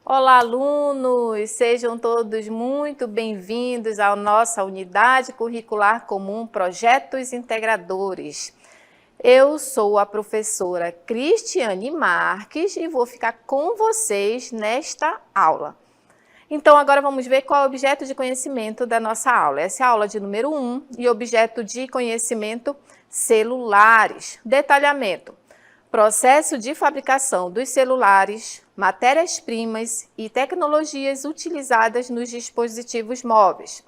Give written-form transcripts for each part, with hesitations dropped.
Olá, alunos! Sejam todos muito bem-vindos à nossa unidade curricular comum Projetos Integradores. Eu sou a professora Cristiane Marques e vou ficar com vocês nesta aula. Então, agora vamos ver qual é o objeto de conhecimento da nossa aula. Essa é a aula de número 1 e objeto de conhecimento celulares. Detalhamento. Processo de fabricação dos celulares, matérias-primas e tecnologias utilizadas nos dispositivos móveis.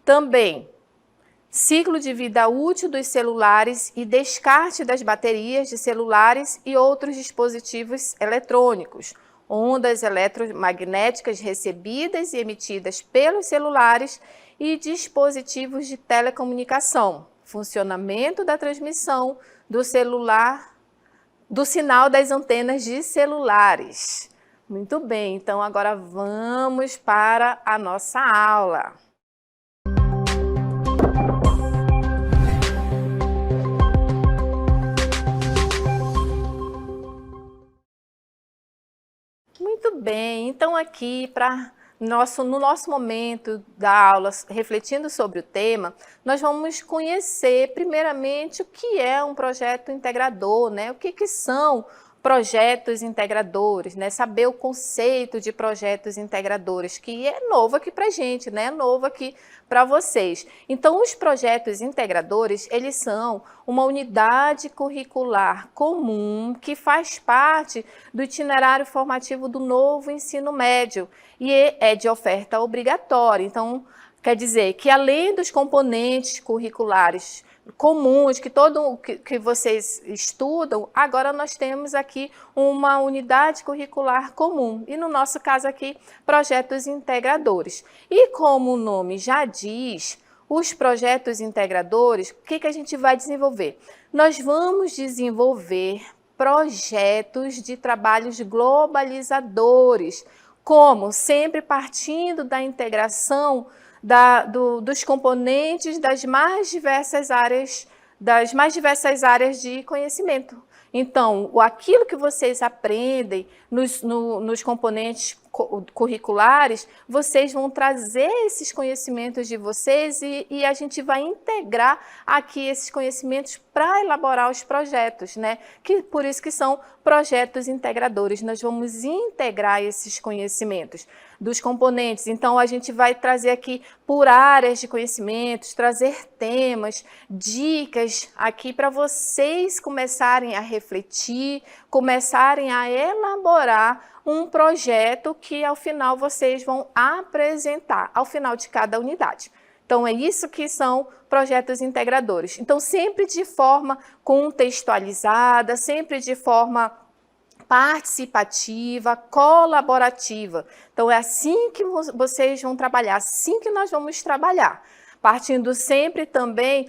Também, ciclo de vida útil dos celulares e descarte das baterias de celulares e outros dispositivos eletrônicos, ondas eletromagnéticas recebidas e emitidas pelos celulares e dispositivos de telecomunicação, funcionamento da transmissão do sinal das antenas de celulares. Muito bem, então agora vamos para a nossa aula. Muito bem, então aqui no nosso momento da aula, refletindo sobre o tema, nós vamos conhecer primeiramente o que é um projeto integrador, né? O que são projetos integradores, né? Saber o conceito de projetos integradores, que é novo aqui para a gente, né? É novo aqui para vocês. Então, os projetos integradores, eles são uma unidade curricular comum que faz parte do itinerário formativo do novo ensino médio e é de oferta obrigatória. Então, quer dizer que além dos componentes curriculares comuns que vocês estudam, agora nós temos aqui uma unidade curricular comum e no nosso caso aqui, projetos integradores. E como o nome já diz, os projetos integradores, o que a gente vai desenvolver? Nós vamos desenvolver projetos de trabalhos globalizadores, como sempre partindo da integração dos componentes das mais diversas áreas de conhecimento. Então, aquilo que vocês aprendem nos componentes curriculares, vocês vão trazer esses conhecimentos de vocês e a gente vai integrar aqui esses conhecimentos para elaborar os projetos, né? Por isso que são projetos integradores. Nós vamos integrar esses conhecimentos dos componentes. Então, a gente vai trazer aqui por áreas de conhecimentos, trazer temas, dicas aqui para vocês começarem a refletir, começarem a elaborar um projeto que ao final vocês vão apresentar, ao final de cada unidade. Então, é isso que são projetos integradores. Então, sempre de forma contextualizada, sempre de forma participativa, colaborativa. Então, é assim que vocês vão trabalhar, assim que nós vamos trabalhar. Partindo sempre também,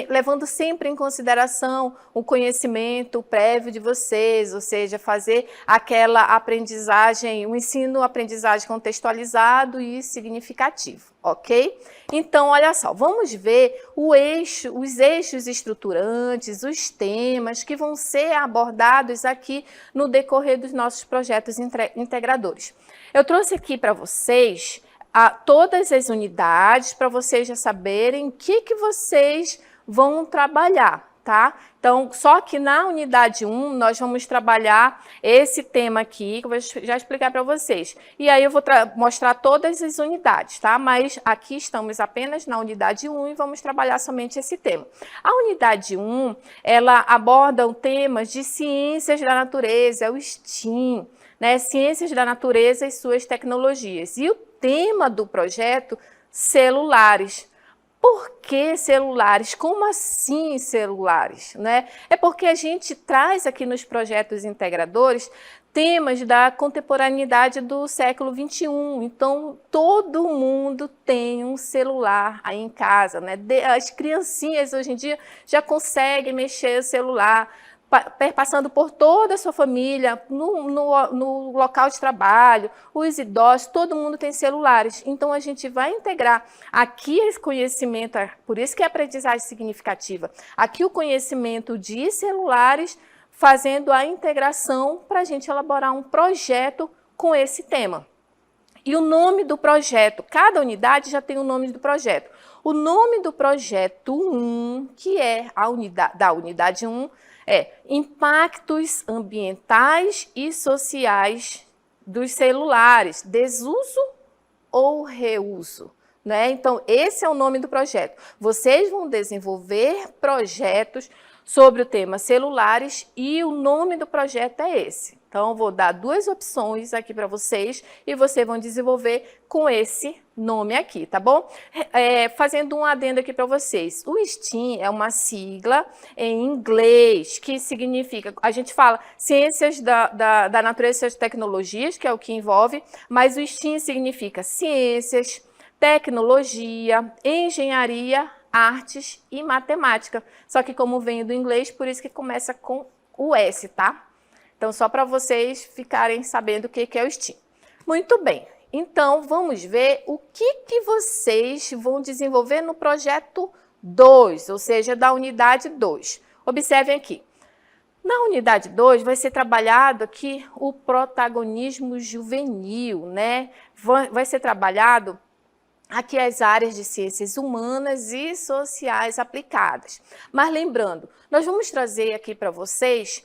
levando sempre em consideração o conhecimento prévio de vocês, ou seja, fazer aquela aprendizagem, o ensino-aprendizagem contextualizado e significativo, ok? Então, olha só, vamos ver os eixos estruturantes, os temas que vão ser abordados aqui no decorrer dos nossos projetos integradores. Eu trouxe aqui para vocês todas as unidades para vocês já saberem o que vocês vão trabalhar, tá? Então, só que na unidade 1 nós vamos trabalhar esse tema aqui, que eu vou já explicar para vocês. E aí eu vou mostrar todas as unidades, tá? Mas aqui estamos apenas na unidade 1 e vamos trabalhar somente esse tema. A unidade 1, ela aborda temas de ciências da natureza, o STEAM, né? Ciências da natureza e suas tecnologias. E o tema do projeto, celulares. Por que celulares? Como assim celulares? Né? É porque a gente traz aqui nos projetos integradores temas da contemporaneidade do século XXI. Então, todo mundo tem um celular aí em casa, né? As criancinhas hoje em dia já conseguem mexer o celular. perpassando por toda a sua família, no local de trabalho, os idosos, todo mundo tem celulares. Então, a gente vai integrar aqui esse conhecimento, por isso que é aprendizagem significativa, aqui o conhecimento de celulares, fazendo a integração para a gente elaborar um projeto com esse tema. E o nome do projeto, cada unidade já tem o nome do projeto. O nome do projeto 1, que é da unidade 1, é Impactos Ambientais e Sociais dos Celulares, Desuso ou Reuso. Né? Então, esse é o nome do projeto. Vocês vão desenvolver projetos sobre o tema celulares e o nome do projeto é esse. Então, eu vou dar 2 opções aqui para vocês e vocês vão desenvolver com esse nome aqui, tá bom? Fazendo um adendo aqui para vocês. O STEAM é uma sigla em inglês que significa, a gente fala ciências da natureza e das tecnologias, que é o que envolve, mas o STEAM significa ciências, tecnologia, engenharia, artes e matemática. Só que como vem do inglês, por isso que começa com o S, tá? Então, só para vocês ficarem sabendo o que é o STEAM. Muito bem. Então, vamos ver o que vocês vão desenvolver no projeto 2, ou seja, da unidade 2. Observem aqui. Na unidade 2 vai ser trabalhado aqui o protagonismo juvenil, né? Vai ser trabalhado aqui as áreas de ciências humanas e sociais aplicadas. Mas lembrando, nós vamos trazer aqui para vocês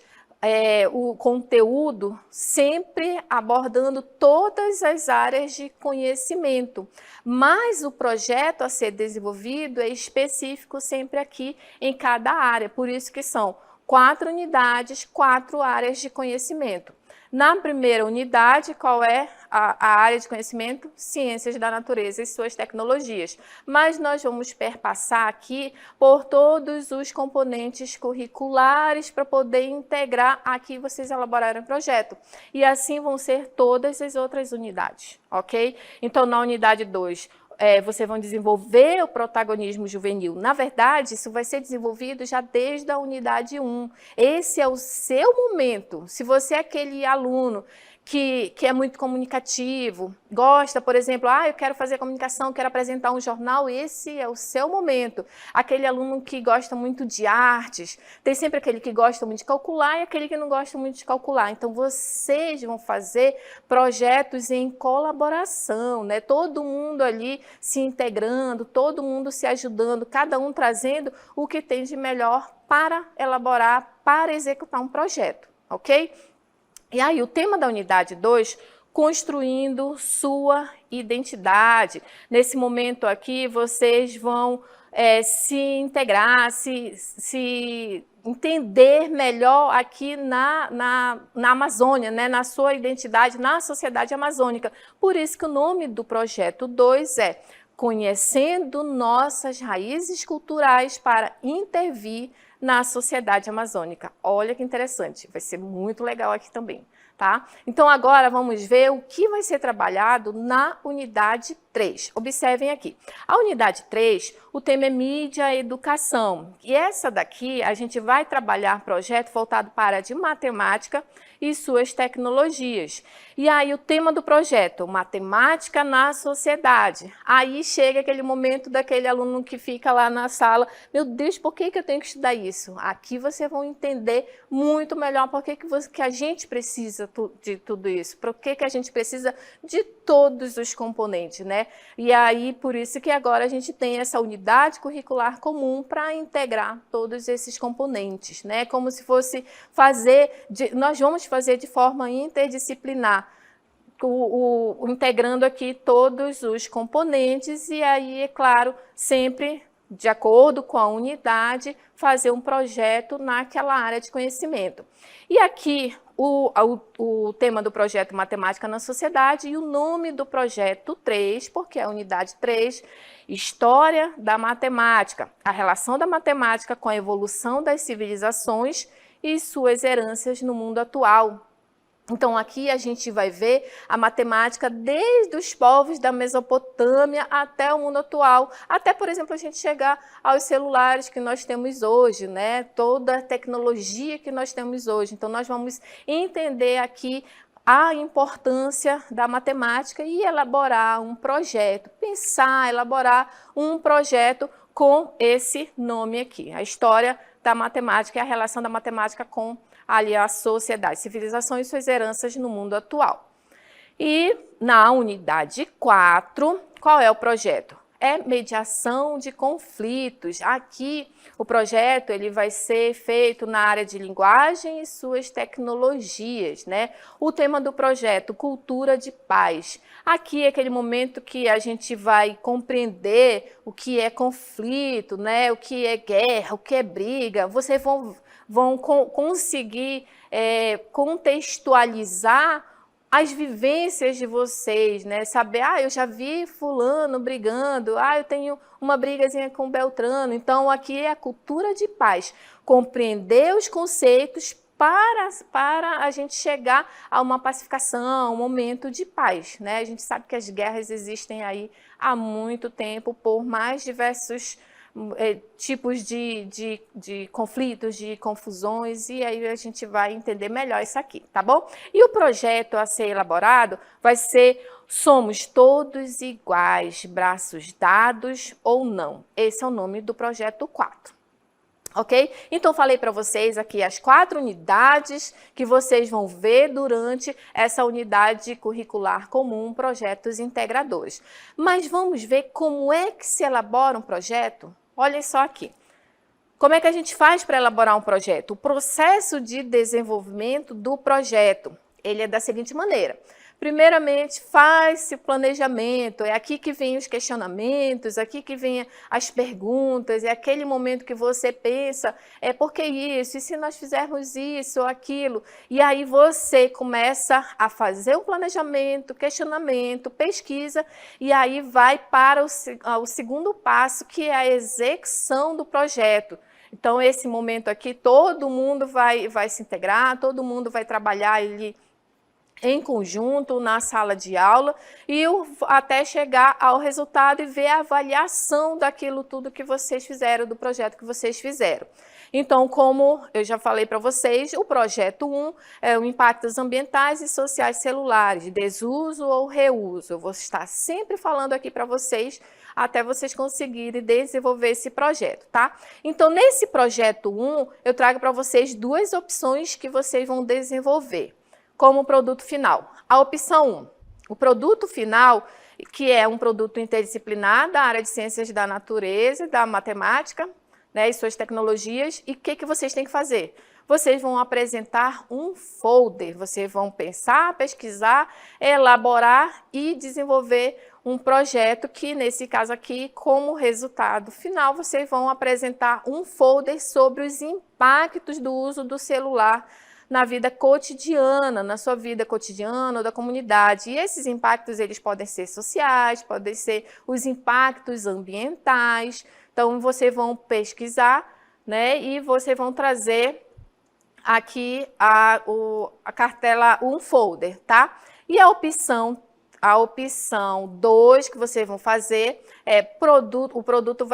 o conteúdo sempre abordando todas as áreas de conhecimento, mas o projeto a ser desenvolvido é específico sempre aqui em cada área, por isso que são 4 unidades, 4 áreas de conhecimento. Na primeira unidade, qual é a área de conhecimento? Ciências da natureza e suas tecnologias. Mas nós vamos perpassar aqui por todos os componentes curriculares para poder integrar aqui vocês elaborarem o projeto. E assim vão ser todas as outras unidades, ok? Então, na unidade 2, vocês vão desenvolver o protagonismo juvenil. Na verdade, isso vai ser desenvolvido já desde a unidade 1. Esse é o seu momento. Se você é aquele aluno que é muito comunicativo, gosta, por exemplo, eu quero fazer comunicação, quero apresentar um jornal, esse é o seu momento. Aquele aluno que gosta muito de artes, tem sempre aquele que gosta muito de calcular e aquele que não gosta muito de calcular. Então, vocês vão fazer projetos em colaboração, né? Todo mundo ali se integrando, todo mundo se ajudando, cada um trazendo o que tem de melhor para elaborar, para executar um projeto, ok? E aí, o tema da unidade 2, construindo sua identidade. Nesse momento aqui, vocês vão se integrar, se entender melhor aqui na Amazônia, né? Na sua identidade, na sociedade amazônica. Por isso que o nome do projeto 2 é Conhecendo Nossas Raízes Culturais para Intervir na Sociedade Amazônica. Olha que interessante, vai ser muito legal aqui também, tá? Então, agora vamos ver o que vai ser trabalhado na unidade 3. Observem aqui. A unidade 3, o tema é mídia e educação. E essa daqui, a gente vai trabalhar projeto voltado para a área de matemática e suas tecnologias. E aí, o tema do projeto, matemática na sociedade. Aí chega aquele momento daquele aluno que fica lá na sala, meu Deus, por que eu tenho que estudar isso? Aqui vocês vão entender muito melhor por que a gente precisa de tudo isso, por que a gente precisa de todos os componentes, né? E aí, por isso que agora a gente tem essa unidade curricular comum para integrar todos esses componentes, né? Como se fosse nós vamos fazer de forma interdisciplinar, integrando aqui todos os componentes e aí, é claro, sempre de acordo com a unidade, fazer um projeto naquela área de conhecimento. E aqui, o tema do projeto Matemática na Sociedade e o nome do projeto 3, porque é a unidade 3, História da Matemática, a relação da matemática com a evolução das civilizações e suas heranças no mundo atual. Então, aqui a gente vai ver a matemática desde os povos da Mesopotâmia até o mundo atual, até, por exemplo, a gente chegar aos celulares que nós temos hoje, né? Toda a tecnologia que nós temos hoje. Então, nós vamos entender aqui a importância da matemática e elaborar um projeto, elaborar um projeto com esse nome aqui, a história da matemática e a relação da matemática com ali a sociedade, civilização e suas heranças no mundo atual. E na unidade 4, qual é o projeto? É mediação de conflitos. Aqui o projeto ele vai ser feito na área de linguagem e suas tecnologias, né? O tema do projeto, cultura de paz. Aqui é aquele momento que a gente vai compreender o que é conflito, né? O que é guerra, o que é briga. Vocês vão conseguir contextualizar as vivências de vocês, né? Saber, eu já vi fulano brigando, eu tenho uma brigazinha com Beltrano. Então, aqui é a cultura de paz. Compreender os conceitos para a gente chegar a uma pacificação, um momento de paz, né? A gente sabe que as guerras existem aí há muito tempo, por mais diversos tipos de conflitos, de confusões, e aí a gente vai entender melhor isso aqui, tá bom? E o projeto a ser elaborado vai ser Somos Todos Iguais, Braços Dados ou Não. Esse é o nome do projeto 4. Ok? Então, falei para vocês aqui as 4 unidades que vocês vão ver durante essa unidade curricular comum, projetos integradores. Mas vamos ver como é que se elabora um projeto? Olhem só aqui. Como é que a gente faz para elaborar um projeto? O processo de desenvolvimento do projeto, ele é da seguinte maneira. Primeiramente, faz-se o planejamento, é aqui que vem os questionamentos, aqui que vem as perguntas, é aquele momento que você pensa, por que isso? E se nós fizermos isso ou aquilo? E aí você começa a fazer um planejamento, questionamento, pesquisa, e aí vai para o segundo passo, que é a execução do projeto. Então, esse momento aqui, todo mundo vai se integrar, todo mundo vai trabalhar ali em conjunto, na sala de aula, e até chegar ao resultado e ver a avaliação daquilo tudo que vocês fizeram, do projeto que vocês fizeram. Então, como eu já falei para vocês, o projeto 1 é o impactos ambientais e sociais celulares, desuso ou reuso. Eu vou estar sempre falando aqui para vocês, até vocês conseguirem desenvolver esse projeto, tá? Então, nesse projeto 1, eu trago para vocês 2 opções que vocês vão desenvolver como produto final. A opção 1, o produto final, que é um produto interdisciplinar da área de ciências da natureza, da matemática, né, e suas tecnologias. E o que vocês têm que fazer? Vocês vão apresentar um folder, vocês vão pensar, pesquisar, elaborar e desenvolver um projeto que, nesse caso aqui, como resultado final, vocês vão apresentar um folder sobre os impactos do uso do celular na vida cotidiana, na sua vida cotidiana ou da comunidade. E esses impactos, eles podem ser sociais, podem ser os impactos ambientais. Então, vocês vão pesquisar, né, e vocês vão trazer aqui a cartela, um folder, tá? E a opção 2 que vocês vão fazer o produto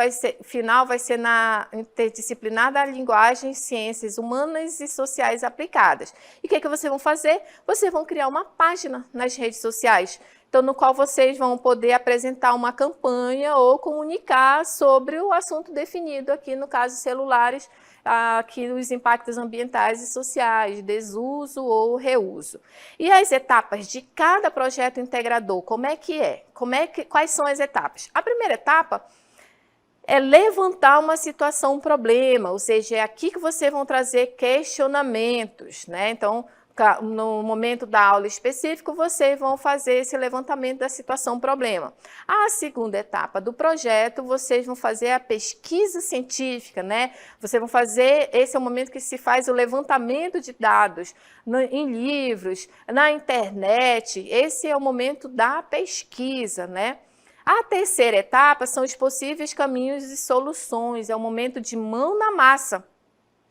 final vai ser na interdisciplinar da linguagem, ciências humanas e sociais aplicadas. E o que vocês vão fazer? Vocês vão criar uma página nas redes sociais, então, no qual vocês vão poder apresentar uma campanha ou comunicar sobre o assunto definido aqui, no caso celulares, aqui os impactos ambientais e sociais, desuso ou reuso. E as etapas de cada projeto integrador, como é que é? Quais são as etapas? A primeira etapa é levantar uma situação, um problema, ou seja, é aqui que vocês vão trazer questionamentos, né? Então, no momento da aula específico, vocês vão fazer esse levantamento da situação problema. A segunda etapa do projeto, vocês vão fazer a pesquisa científica, né? Vocês vão fazer, esse é o momento que se faz o levantamento de dados em livros, na internet, esse é o momento da pesquisa, né? A terceira etapa são os possíveis caminhos e soluções, é o momento de mão na massa.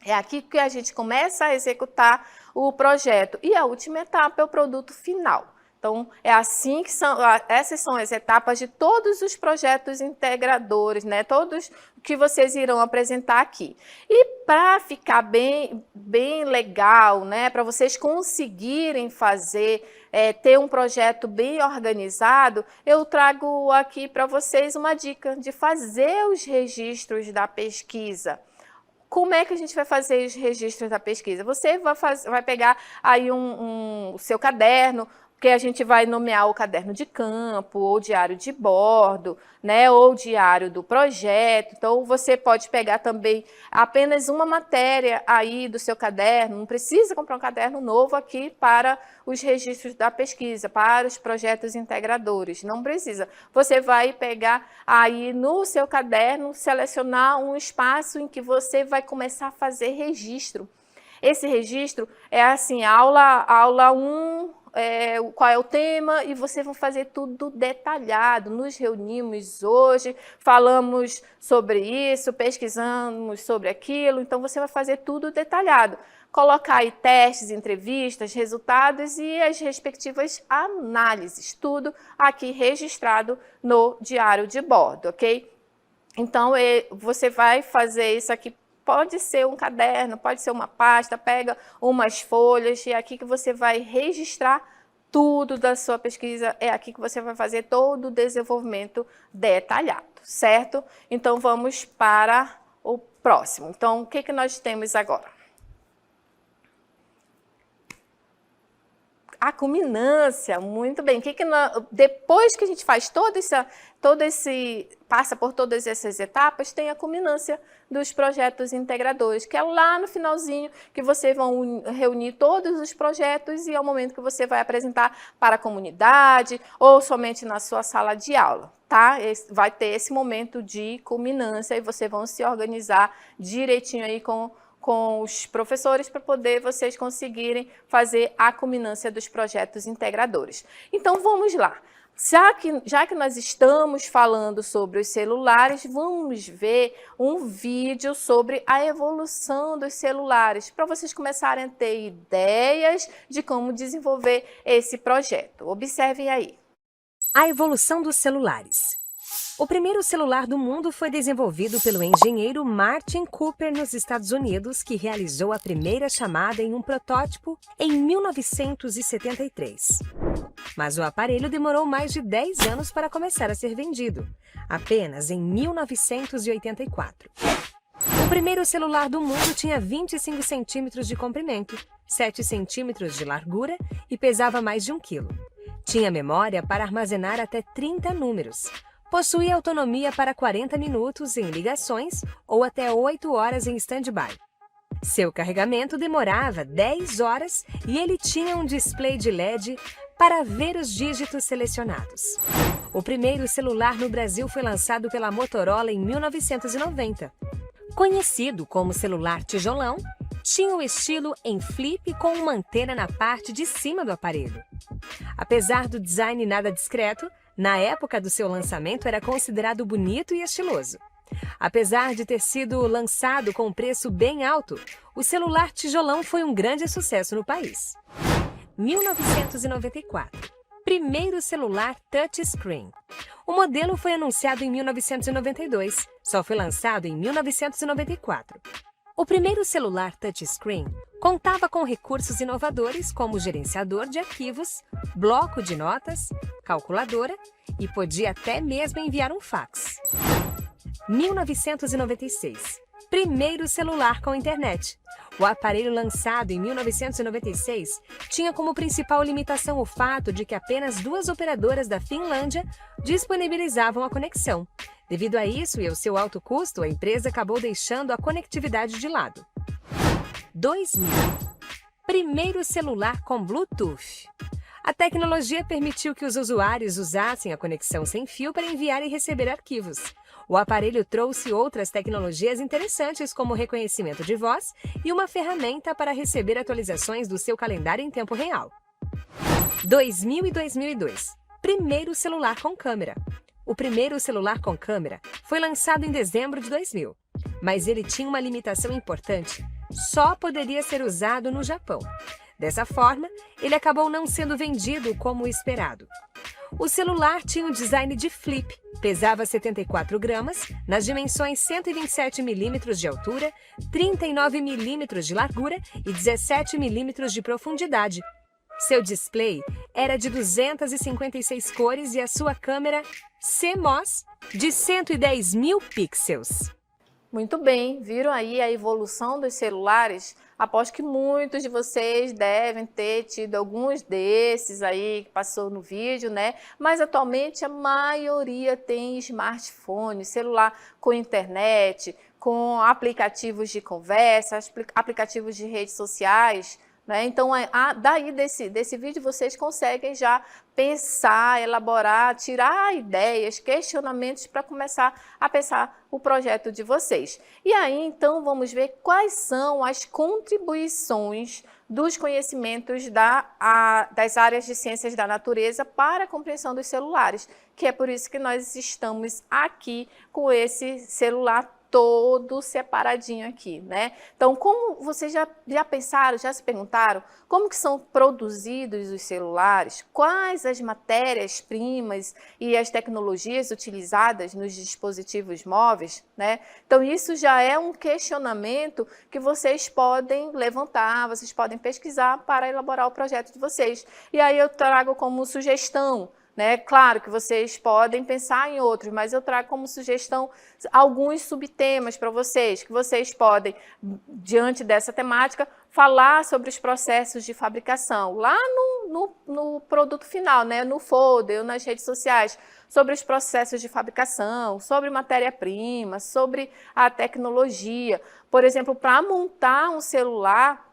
É aqui que a gente começa a executar o projeto. E a última etapa é o produto final. Então, é assim que essas são as etapas de todos os projetos integradores, né? Todos que vocês irão apresentar aqui. E para ficar bem legal, né? Para vocês conseguirem fazer, ter um projeto bem organizado, eu trago aqui para vocês uma dica de fazer os registros da pesquisa. Como é que a gente vai fazer os registros da pesquisa? Você vai pegar aí o seu caderno, porque a gente vai nomear o caderno de campo, ou diário de bordo, né, ou diário do projeto. Então, você pode pegar também apenas uma matéria aí do seu caderno, não precisa comprar um caderno novo aqui para os registros da pesquisa, para os projetos integradores, não precisa. Você vai pegar aí no seu caderno, selecionar um espaço em que você vai começar a fazer registro. Esse registro é assim, aula 1, qual é o tema, e vocês vão fazer tudo detalhado. Nos reunimos hoje, falamos sobre isso, pesquisamos sobre aquilo, então você vai fazer tudo detalhado. Colocar aí testes, entrevistas, resultados e as respectivas análises, tudo aqui registrado no diário de bordo, ok? Então, você vai fazer isso aqui. Pode ser um caderno, pode ser uma pasta, pega umas folhas e é aqui que você vai registrar tudo da sua pesquisa, é aqui que você vai fazer todo o desenvolvimento detalhado, certo? Então, vamos para o próximo. Então, o que nós temos agora? A culminância, muito bem. Depois que a gente faz passa por todas essas etapas, tem a culminância dos projetos integradores, que é lá no finalzinho que vocês vão reunir todos os projetos e é o momento que você vai apresentar para a comunidade ou somente na sua sala de aula, tá? Vai ter esse momento de culminância e vocês vão se organizar direitinho aí com os professores para poder vocês conseguirem fazer a culminância dos projetos integradores. Então, vamos lá. Já que nós estamos falando sobre os celulares, vamos ver um vídeo sobre a evolução dos celulares, para vocês começarem a ter ideias de como desenvolver esse projeto. Observem aí. A evolução dos celulares. O primeiro celular do mundo foi desenvolvido pelo engenheiro Martin Cooper nos Estados Unidos, que realizou a primeira chamada em um protótipo em 1973. Mas o aparelho demorou mais de 10 anos para começar a ser vendido, apenas em 1984. O primeiro celular do mundo tinha 25 centímetros de comprimento, 7 centímetros de largura e pesava mais de 1 quilo. Tinha memória para armazenar até 30 números. Possuía autonomia para 40 minutos em ligações ou até 8 horas em stand-by. Seu carregamento demorava 10 horas e ele tinha um display de LED para ver os dígitos selecionados. O primeiro celular no Brasil foi lançado pela Motorola em 1990. Conhecido como celular tijolão, tinha o estilo em flip com uma antena na parte de cima do aparelho. Apesar do design nada discreto, na época do seu lançamento era considerado bonito e estiloso. Apesar de ter sido lançado com um preço bem alto, o celular tijolão foi um grande sucesso no país. 1994. Primeiro celular touchscreen. O modelo foi anunciado em 1992, só foi lançado em 1994. O primeiro celular touchscreen contava com recursos inovadores como gerenciador de arquivos, bloco de notas, calculadora e podia até mesmo enviar um fax. 1996. Primeiro celular com internet. O aparelho lançado em 1996 tinha como principal limitação o fato de que apenas 2 operadoras da Finlândia disponibilizavam a conexão. Devido a isso e ao seu alto custo, a empresa acabou deixando a conectividade de lado. 2000. Primeiro celular com Bluetooth. A tecnologia permitiu que os usuários usassem a conexão sem fio para enviar e receber arquivos. O aparelho trouxe outras tecnologias interessantes, como reconhecimento de voz e uma ferramenta para receber atualizações do seu calendário em tempo real. 2000 e 2002. Primeiro celular com câmera. O primeiro celular com câmera foi lançado em dezembro de 2000, mas ele tinha uma limitação importante. só poderia ser usado no Japão. Dessa forma, ele acabou não sendo vendido como esperado. O celular tinha um design de flip, pesava 74 gramas, nas dimensões 127 milímetros de altura, 39 milímetros de largura e 17 milímetros de profundidade. Seu display era de 256 cores e a sua câmera CMOS de 110 mil pixels. Muito bem, viram aí a evolução dos celulares? Aposto que muitos de vocês devem ter tido alguns desses aí que passou no vídeo, né? Mas atualmente a maioria tem smartphone, celular com internet, com aplicativos de conversa, aplicativos de redes sociais, né? Então, daí desse vídeo vocês conseguem já pensar, elaborar, tirar ideias, questionamentos para começar a pensar o projeto de vocês. E aí, então, vamos ver quais são as contribuições dos conhecimentos das áreas de ciências da natureza para a compreensão dos celulares, que é por isso que nós estamos aqui com esse celular todo separadinho aqui, né? Então, como vocês já pensaram, já se perguntaram, como que são produzidos os celulares? Quais as matérias-primas e as tecnologias utilizadas nos dispositivos móveis, né? Então, isso já é um questionamento que vocês podem levantar, vocês podem pesquisar para elaborar o projeto de vocês. E aí eu trago como sugestão, né? Claro que vocês podem pensar em outros, mas eu trago como sugestão alguns subtemas para vocês, que vocês podem, diante dessa temática, falar sobre os processos de fabricação, lá no produto final, né? No folder, nas redes sociais, sobre os processos de fabricação, sobre matéria-prima, sobre a tecnologia. Por exemplo, para montar um celular,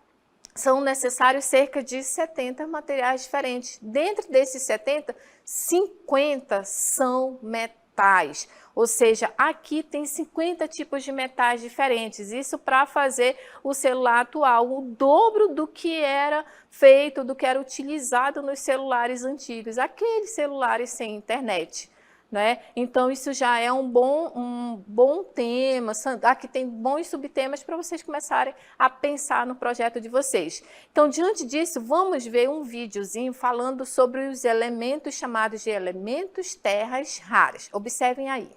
são necessários cerca de 70 materiais diferentes. Dentro desses 70, 50 são metais. Ou seja, aqui tem 50 tipos de metais diferentes. Isso para fazer o celular atual, o dobro do que era feito, do que era utilizado nos celulares antigos, aqueles celulares sem internet, né? Então, isso já é um bom tema. Aqui tem bons subtemas para vocês começarem a pensar no projeto de vocês. Então, diante disso, vamos ver um videozinho falando sobre os elementos chamados de elementos terras raras. Observem aí.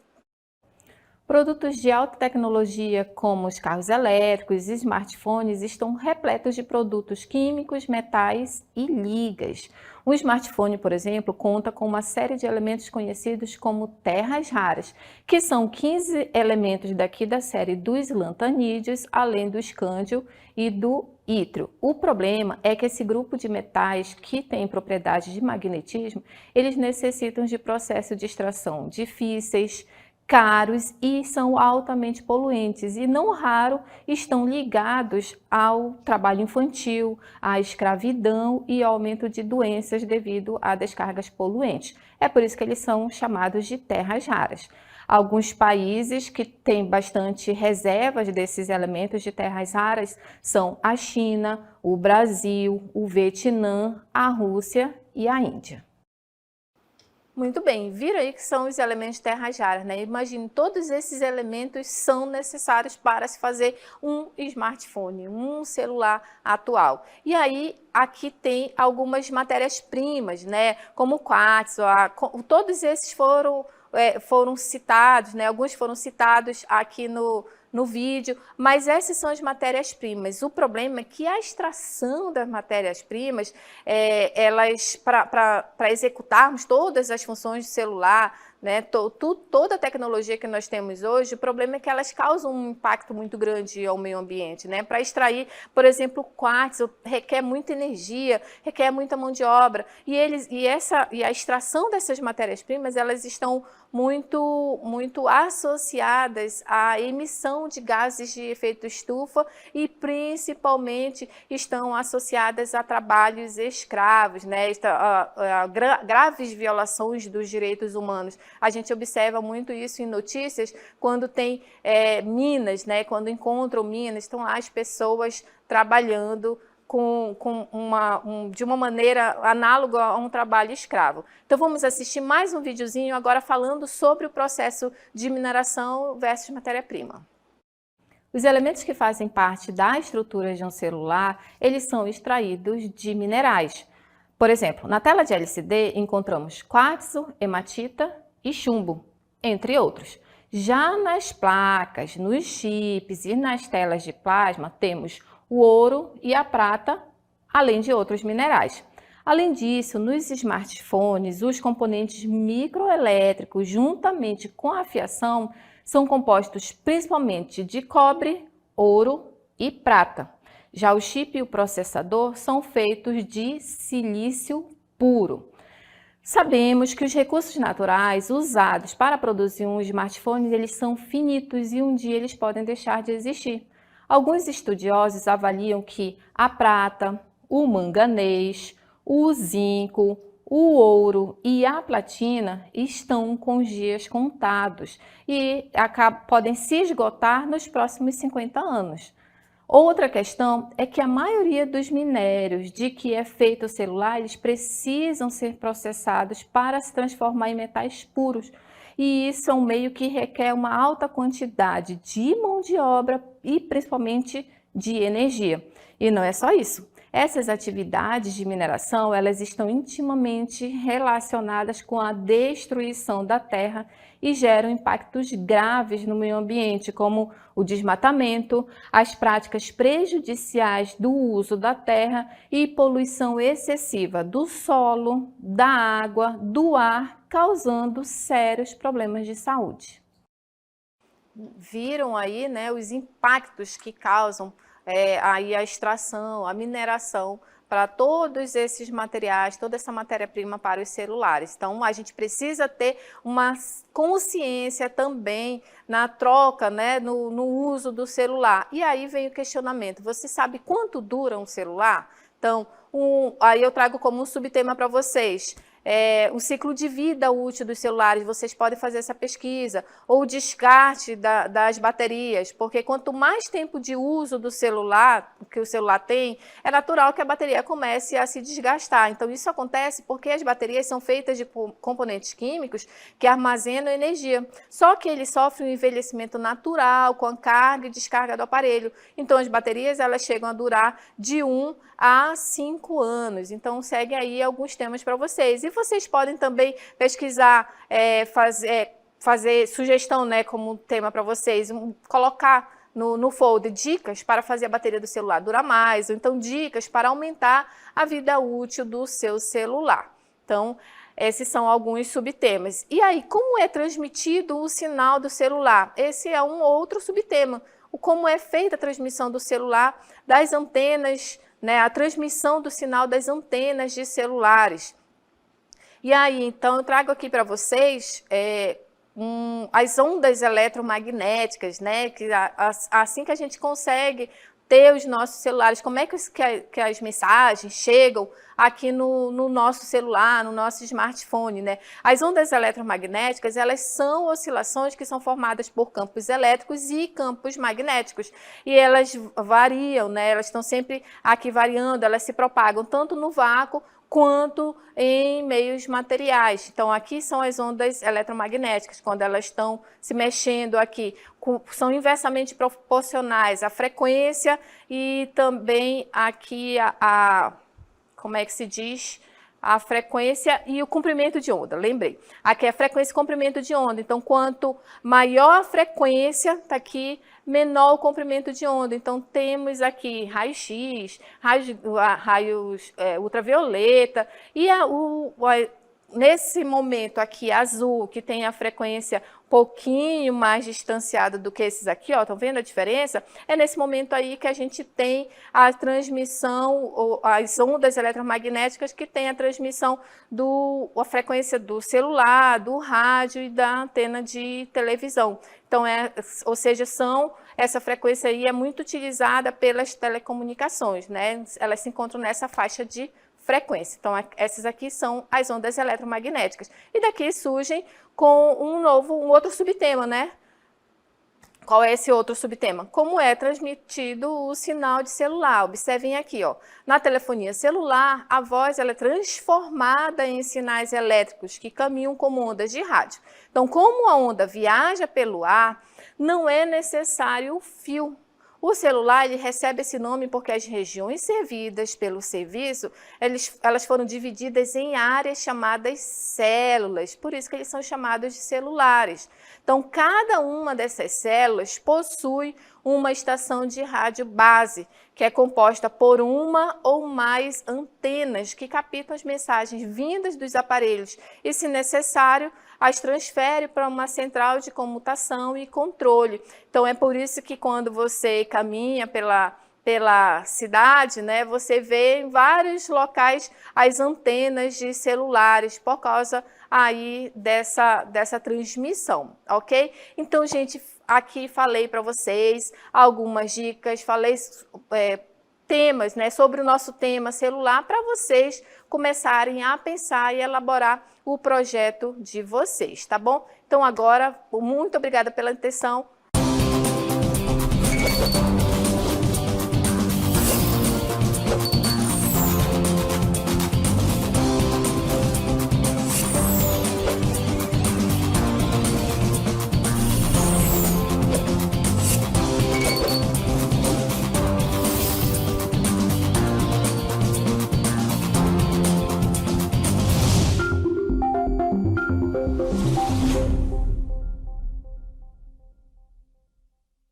Produtos de alta tecnologia, como os carros elétricos e smartphones, estão repletos de produtos químicos, metais e ligas. Um smartphone, por exemplo, conta com uma série de elementos conhecidos como terras raras, que são 15 elementos daqui da série dos lantanídeos, além do escândio e do ítrio. O problema é que esse grupo de metais que tem propriedades de magnetismo, eles necessitam de processos de extração difíceis, caros e são altamente poluentes e não raro estão ligados ao trabalho infantil, à escravidão e ao aumento de doenças devido a descargas poluentes. É por isso que eles são chamados de terras raras. Alguns países que têm bastante reservas desses elementos de terras raras são a China, o Brasil, o Vietnã, a Rússia e a Índia. Muito bem, viram aí que são os elementos terras raras, né? Imagine, todos esses elementos são necessários para se fazer um smartphone, um celular atual. E aí, aqui tem algumas matérias-primas, né? Como o quartzo, todos esses foram citados, né? Alguns foram citados aqui no vídeo, mas essas são as matérias-primas. O problema é que a extração das matérias-primas, para executarmos todas as funções do celular, né, toda a tecnologia que nós temos hoje, o problema é que elas causam um impacto muito grande ao meio ambiente, né? Para extrair, por exemplo, o quartzo requer muita energia, requer muita mão de obra, e a extração dessas matérias-primas, elas estão muito associadas à emissão de gases de efeito estufa e principalmente estão associadas a trabalhos escravos, né? A graves violações dos direitos humanos. A gente observa muito isso em notícias quando tem minas, né? Quando encontram minas, estão lá as pessoas trabalhando de uma maneira análoga a um trabalho escravo. Então vamos assistir mais um videozinho agora falando sobre o processo de mineração versus matéria-prima. Os elementos que fazem parte da estrutura de um celular, eles são extraídos de minerais. Por exemplo, na tela de LCD encontramos quartzo, hematita e chumbo, entre outros. Já nas placas, nos chips e nas telas de plasma, temos o ouro e a prata, além de outros minerais. Além disso, nos smartphones, os componentes microelétricos, juntamente com a fiação, são compostos principalmente de cobre, ouro e prata. Já o chip e o processador são feitos de silício puro. Sabemos que os recursos naturais usados para produzir um smartphone, eles são finitos e um dia eles podem deixar de existir. Alguns estudiosos avaliam que a prata, o manganês, o zinco, o ouro e a platina estão com os dias contados e podem se esgotar nos próximos 50 anos. Outra questão é que a maioria dos minérios de que é feito o celular, eles precisam ser processados para se transformar em metais puros. E isso é um meio que requer uma alta quantidade de mão de obra e principalmente de energia. E não é só isso. Essas atividades de mineração, elas estão intimamente relacionadas com a destruição da terra e geram impactos graves no meio ambiente, como o desmatamento, as práticas prejudiciais do uso da terra e poluição excessiva do solo, da água, do ar, causando sérios problemas de saúde. Viram aí, né, os impactos que causam aí a extração, a mineração para todos esses materiais, toda essa matéria-prima para os celulares. Então, a gente precisa ter uma consciência também na troca, né, no uso do celular. E aí vem o questionamento, você sabe quanto dura um celular? Então, aí eu trago como um subtema para vocês. O ciclo de vida útil dos celulares, vocês podem fazer essa pesquisa, ou o descarte das baterias, porque quanto mais tempo de uso do celular, que o celular tem, é natural que a bateria comece a se desgastar. Então isso acontece porque as baterias são feitas de componentes químicos que armazenam energia, só que eles sofrem um envelhecimento natural com a carga e descarga do aparelho. Então as baterias elas chegam a durar de 1 a 5 anos, então segue aí alguns temas para vocês. E vocês podem também pesquisar, fazer sugestão, né, como tema para vocês, colocar no folder dicas para fazer a bateria do celular durar mais, ou então dicas para aumentar a vida útil do seu celular. Então, esses são alguns subtemas. E aí, como é transmitido o sinal do celular? Esse é um outro subtema. Como é feita a transmissão do celular das antenas, né, a transmissão do sinal das antenas de celulares. E aí, então, eu trago aqui para vocês as ondas eletromagnéticas, né, que assim que a gente consegue ter os nossos celulares, como é que as mensagens chegam aqui no nosso celular, no nosso smartphone, né? As ondas eletromagnéticas, elas são oscilações que são formadas por campos elétricos e campos magnéticos. E elas variam, né? Elas estão sempre aqui variando, elas se propagam tanto no vácuo quanto em meios materiais. Então, aqui são as ondas eletromagnéticas, quando elas estão se mexendo aqui, são inversamente proporcionais à frequência e também aqui como é que se diz? A frequência e o comprimento de onda, lembrei. Aqui é a frequência e comprimento de onda, então quanto maior a frequência, está aqui, menor o comprimento de onda. Então temos aqui raio-x, raios ultravioleta e nesse momento aqui azul, que tem a frequência um pouquinho mais distanciada do que esses aqui, ó, estão vendo a diferença? É nesse momento aí que a gente tem a transmissão, as ondas eletromagnéticas que tem a transmissão a frequência do celular, do rádio e da antena de televisão. Então, ou seja, essa frequência aí é muito utilizada pelas telecomunicações, né? Elas se encontram nessa faixa de frequência. Então, essas aqui são as ondas eletromagnéticas. E daqui surgem com um outro subtema, né? Qual é esse outro subtema? Como é transmitido o sinal de celular. Observem aqui, ó. Na telefonia celular, a voz ela é transformada em sinais elétricos que caminham como ondas de rádio. Então, como a onda viaja pelo ar, não é necessário o fio. O celular ele recebe esse nome porque as regiões servidas pelo serviço, elas foram divididas em áreas chamadas células, por isso que eles são chamados de celulares. Então, cada uma dessas células possui uma estação de rádio base, que é composta por uma ou mais antenas que captam as mensagens vindas dos aparelhos e, se necessário, as transfere para uma central de comutação e controle. Então, é por isso que quando você caminha pela cidade, né, você vê em vários locais as antenas de celulares, por causa aí dessa transmissão, ok? Então, gente, aqui falei para vocês algumas dicas, falei temas, né, sobre o nosso tema celular para vocês começarem a pensar e elaborar o projeto de vocês, tá bom? Então agora, muito obrigada pela atenção.